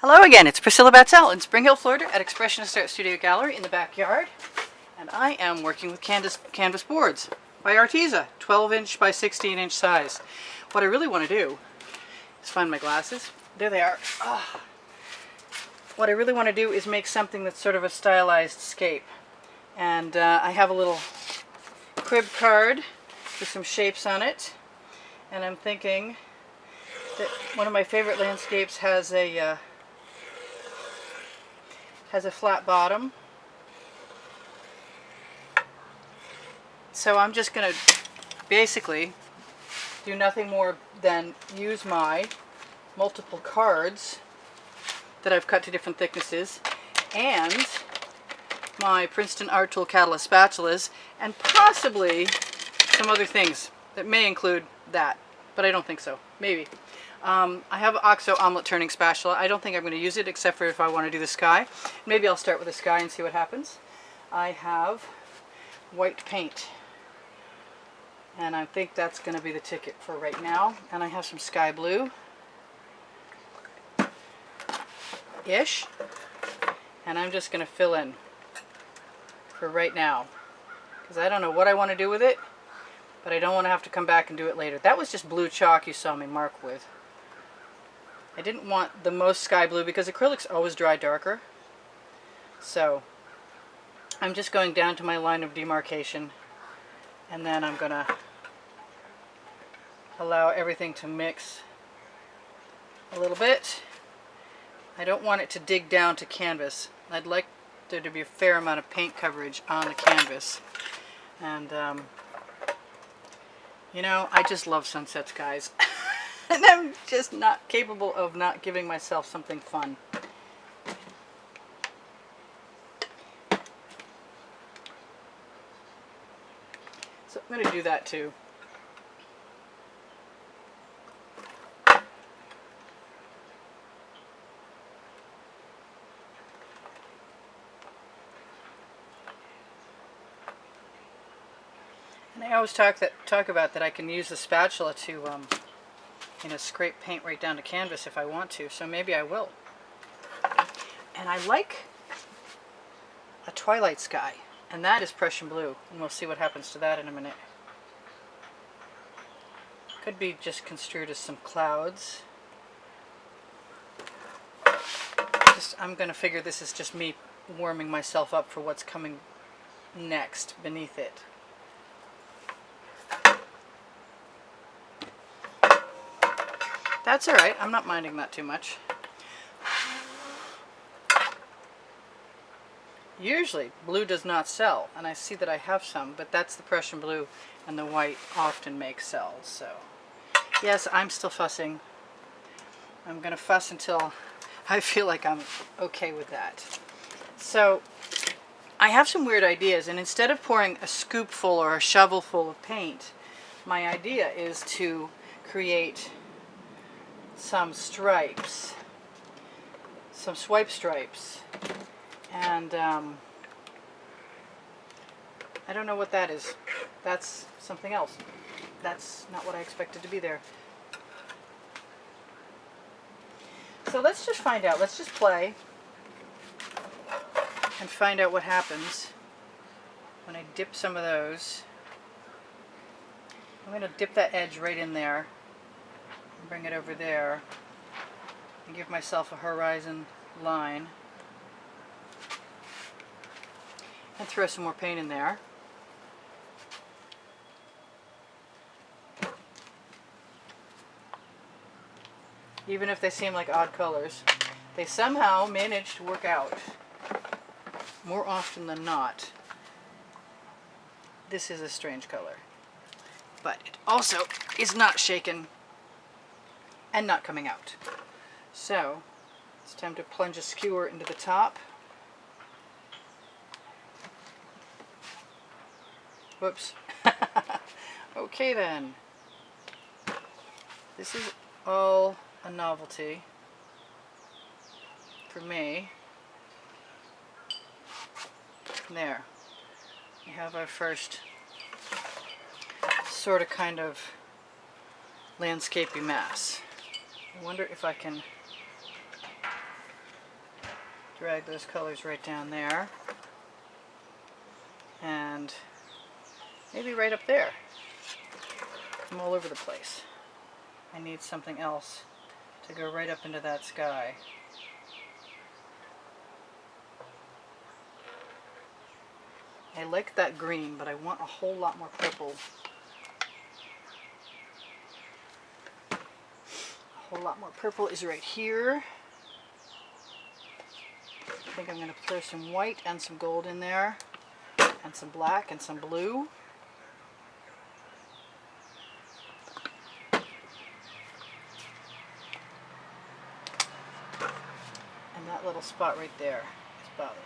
Hello again, it's Priscilla Batzell in Spring Hill, Florida at Expressionist Art Studio Gallery in the backyard. And I am working with canvas boards by Arteza, 12-inch by 16-inch size. What I really want to do is find my glasses. There they are. What I really want to do is make something that's sort of a stylized scape. And I have a little crib card with some shapes on it. And I'm thinking that one of my favorite landscapes has a flat bottom. So I'm just going to basically do nothing more than use my multiple cards that I've cut to different thicknesses and my Princeton Art Tool Catalyst spatulas and possibly some other things that may include that, but I don't think so. Maybe. I have an OXO omelet turning spatula. I don't think I'm going to use it except for if I want to do the sky. Maybe I'll start with the sky and see what happens. I have white paint, and I think that's going to be the ticket for right now. And I have some sky blue ish, and I'm just going to fill in for right now because I don't know what I want to do with it, but I don't want to have to come back and do it later. That was just blue chalk you saw me mark with. I didn't want the most sky blue because acrylics always dry darker. So I'm just going down to my line of demarcation, and then I'm going to allow everything to mix a little bit. I don't want it to dig down to canvas. I'd like there to be a fair amount of paint coverage on the canvas. And you know, I just love sunsets, guys. And I'm just not capable of not giving myself something fun. So I'm going to do that too. And I always talk about that I can use the spatula to scrape paint right down to canvas if I want to, so maybe I will. And I like a twilight sky, and that is Prussian blue, and we'll see what happens to that in a minute. Could be just construed as some clouds. I'm going to figure this is just me warming myself up for what's coming next beneath it. That's alright, I'm not minding that too much. Usually blue does not sell, and I see that I have some, but that's the Prussian blue, and the white often make sells. So yes, I'm still fussing. I'm going to fuss until I feel like I'm okay with that. So I have some weird ideas, and instead of pouring a scoopful or a shovelful of paint, my idea is to create some stripes, some swipe stripes, and I don't know what that is. That's something else. That's not what I expected to be there. So let's just find out. Let's just play and find out what happens when I dip some of those. I'm going to dip that edge right in there. Bring it over there and give myself a horizon line and throw some more paint in there. Even if they seem like odd colors, they somehow manage to work out. More often than not, this is a strange color, but it also is not shaken and not coming out. So it's time to plunge a skewer into the top. Whoops. Okay then. This is all a novelty for me. There. We have our first sort of kind of landscapey mass. I wonder if I can drag those colors right down there. And maybe right up there. I'm all over the place. I need something else to go right up into that sky. I like that green, but I want a whole lot more purple. A whole lot more purple is right here. I think I'm going to throw some white and some gold in there, and some black and some blue. And that little spot right there is bothering me.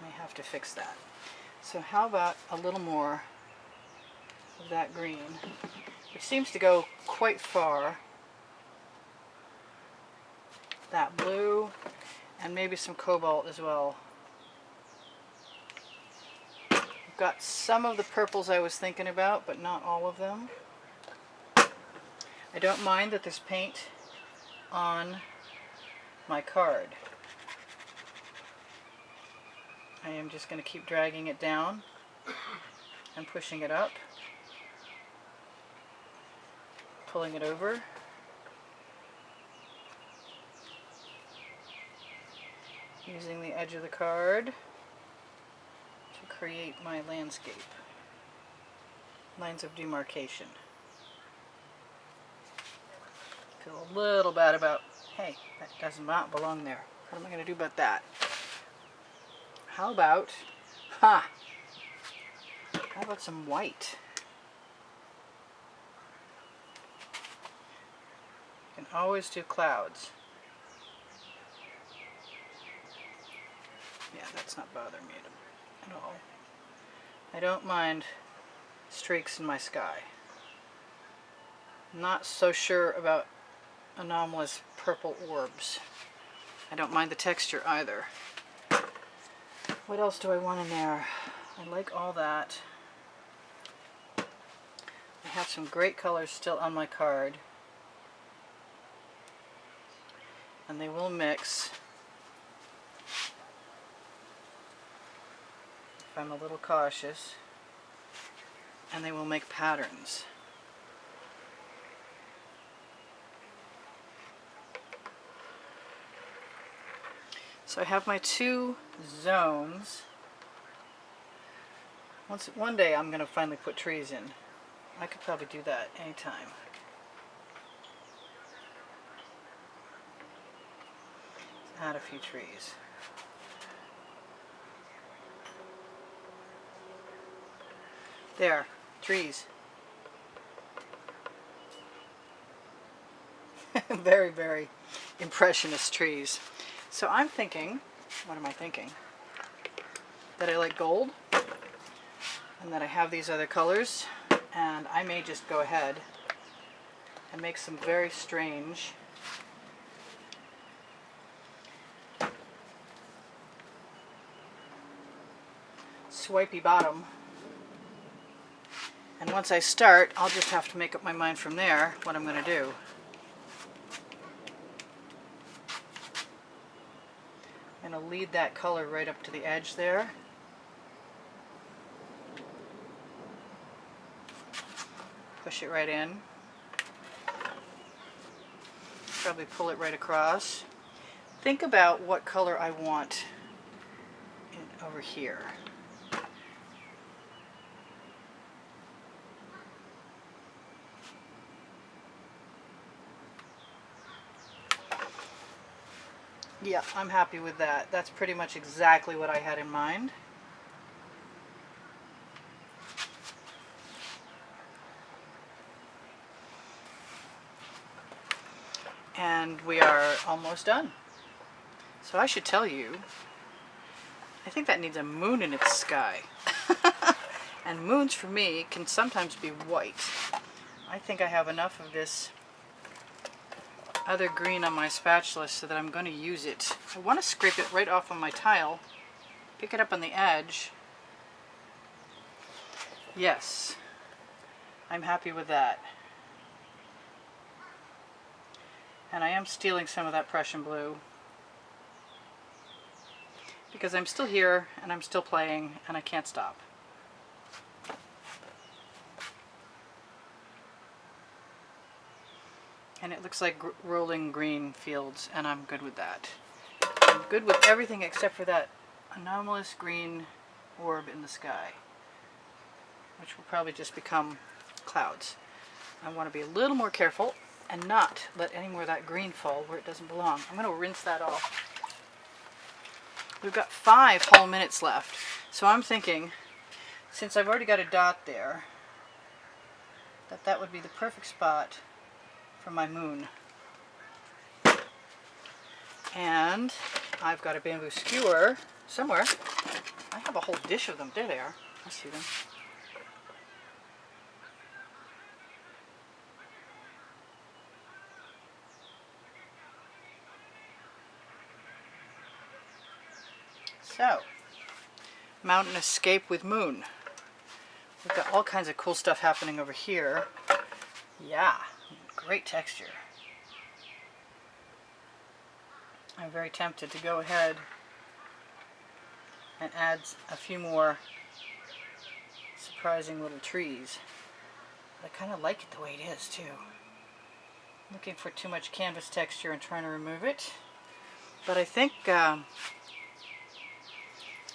May have to fix that. So how about a little more of that green, which seems to go quite far. That blue, and maybe some cobalt as well. I've got some of the purples I was thinking about, but not all of them. I don't mind that there's paint on my card. I am just going to keep dragging it down and pushing it up, pulling it over. Using the edge of the card to create my landscape. Lines of demarcation. Feel a little bad about, hey, that does not belong there. What am I going to do about that? How about, how about some white? You can always do clouds. Yeah, that's not bothering me at all. I don't mind streaks in my sky. Not so sure about anomalous purple orbs. I don't mind the texture either. What else do I want in there? I like all that. I have some great colors still on my card. And they will mix if I'm a little cautious. And they will make patterns. So I have my two zones. One day I'm going to finally put trees in. I could probably do that anytime. Let's add a few trees. There, trees. Very, very impressionist trees. So I'm thinking, what am I thinking? That I like gold, and that I have these other colors, and I may just go ahead and make some very strange swipey bottom. And once I start, I'll just have to make up my mind from there what I'm going to do. I'm going to lead that color right up to the edge there. Push it right in. Probably pull it right across. Think about what color I want over here. Yeah, I'm happy with that. That's pretty much exactly what I had in mind. And we are almost done. So I should tell you, I think that needs a moon in its sky. And moons for me can sometimes be white. I think I have enough of this other green on my spatula so that I'm going to use it. I want to scrape it right off on my tile, pick it up on the edge. Yes, I'm happy with that. And I am stealing some of that Prussian blue because I'm still here and I'm still playing and I can't stop. And it looks like rolling green fields, and I'm good with that. I'm good with everything except for that anomalous green orb in the sky, which will probably just become clouds. I want to be a little more careful and not let any more of that green fall where it doesn't belong. I'm going to rinse that off. We've got 5 whole minutes left, so I'm thinking, since I've already got a dot there, that would be the perfect spot for my moon. And I've got a bamboo skewer somewhere. I have a whole dish of them. There they are. I see them. So, mountain escape with moon. We've got all kinds of cool stuff happening over here. Yeah, great texture. I'm very tempted to go ahead and add a few more surprising little trees. But I kind of like it the way it is too. Looking for too much canvas texture and trying to remove it. But I think,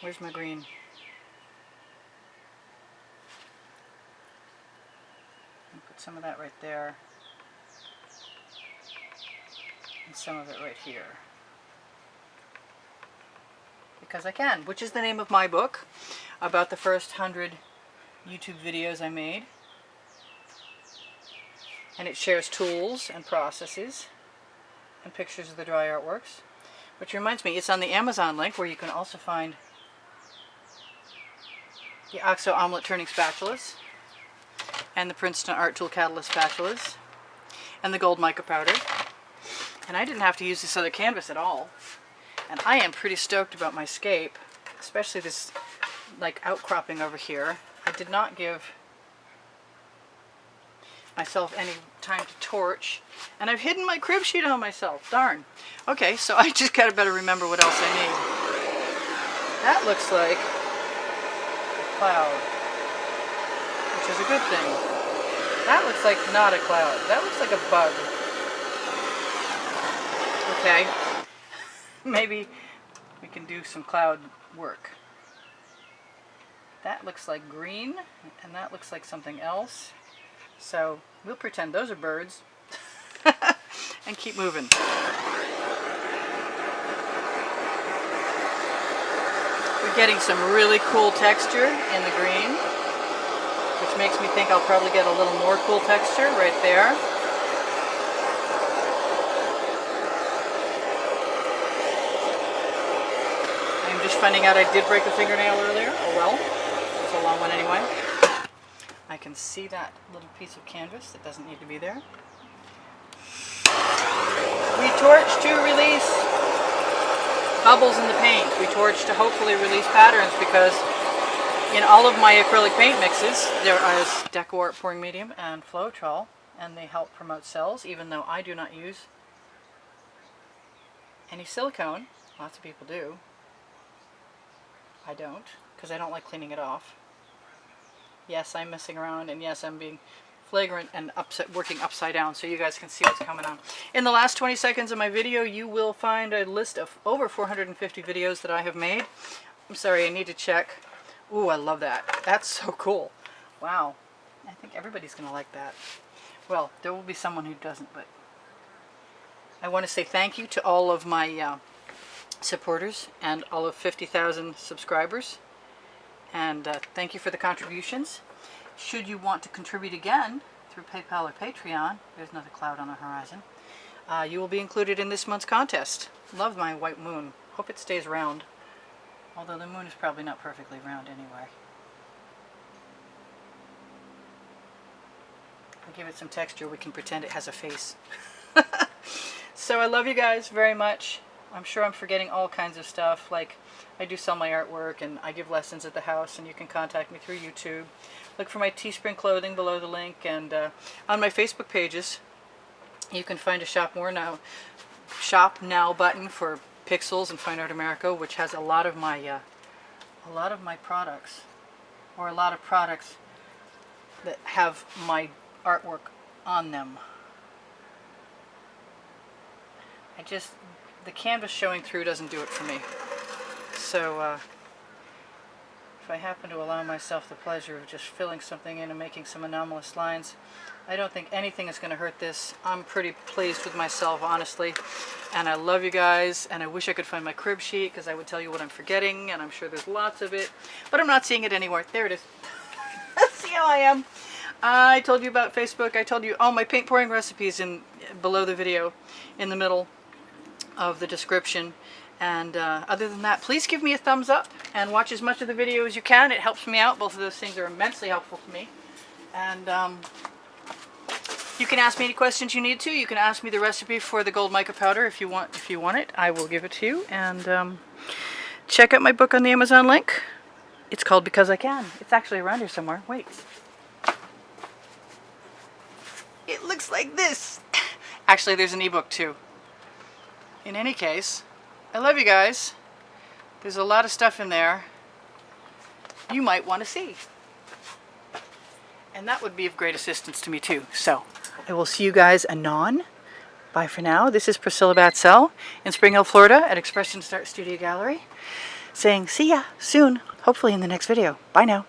where's my green? I'll put some of that right there. And some of it right here. Because I can, which is the name of my book about the first 100 YouTube videos I made. And it shares tools and processes and pictures of the dry artworks. Which reminds me, it's on the Amazon link where you can also find the OXO omelet turning spatulas and the Princeton Art Tool Catalyst spatulas and the gold mica powder. And I didn't have to use this other canvas at all. And I am pretty stoked about my scape, especially this like outcropping over here. I did not give myself any time to torch, and I've hidden my crib sheet on myself. Darn. Okay, so I just gotta better remember what else I need. That looks like a cloud, which is a good thing. That looks like not a cloud. That looks like a bug. Okay. Maybe we can do some cloud work. That looks like green, and that looks like something else. So we'll pretend those are birds and keep moving. We're getting some really cool texture in the green, which makes me think I'll probably get a little more cool texture right there. Just finding out I did break a fingernail earlier. Oh well, it's a long one anyway. I can see that little piece of canvas that doesn't need to be there. We torch to release bubbles in the paint. We torch to hopefully release patterns, because in all of my acrylic paint mixes there is Deco Art pouring medium and Floetrol, and they help promote cells, even though I do not use any silicone. Lots of people do. I don't, because I don't like cleaning it off. Yes, I'm messing around, and yes, I'm being flagrant and working upside down so you guys can see what's coming on. In the last 20 seconds of my video, you will find a list of over 450 videos that I have made. I'm sorry, I need to check. Ooh, I love that. That's so cool. Wow. I think everybody's going to like that. Well, there will be someone who doesn't, but I want to say thank you to all of my supporters and all of 50,000 subscribers, and thank you for the contributions. Should you want to contribute again through PayPal or Patreon, there's another cloud on the horizon, you will be included in this month's contest. Love my white moon. Hope it stays round, although the moon is probably not perfectly round anyway. I'll give it some texture. We can pretend it has a face. So I love you guys very much. I'm sure I'm forgetting all kinds of stuff, like I do sell my artwork and I give lessons at the house, and you can contact me through YouTube. Look for my Teespring clothing below the link, and on my Facebook pages, You can find a Shop Now button for Pixels and Fine Art America, which has a lot of my products, or a lot of products that have my artwork on them. The canvas showing through doesn't do it for me. So if I happen to allow myself the pleasure of just filling something in and making some anomalous lines, I don't think anything is going to hurt this. I'm pretty pleased with myself, honestly. And I love you guys, and I wish I could find my crib sheet, because I would tell you what I'm forgetting, and I'm sure there's lots of it. But I'm not seeing it anywhere. There it is. See how I am. I told you about Facebook. I told you all my paint pouring recipes below the video, in the middle of the description. And other than that, please give me a thumbs up and watch as much of the video as you can. It helps me out. Both of those things are immensely helpful to me. And you can ask me any questions you need to. You can ask me the recipe for the gold mica powder if you want it. I will give it to you. And check out my book on the Amazon link. It's called Because I Can. It's actually around here somewhere. Wait. It looks like this. Actually, there's an ebook too. In any case, I love you guys. There's a lot of stuff in there you might want to see. And that would be of great assistance to me too. So, I will see you guys anon. Bye for now. This is Priscilla Batzell in Spring Hill, Florida at Expressionist Art Studio Gallery, saying see ya soon, hopefully in the next video. Bye now.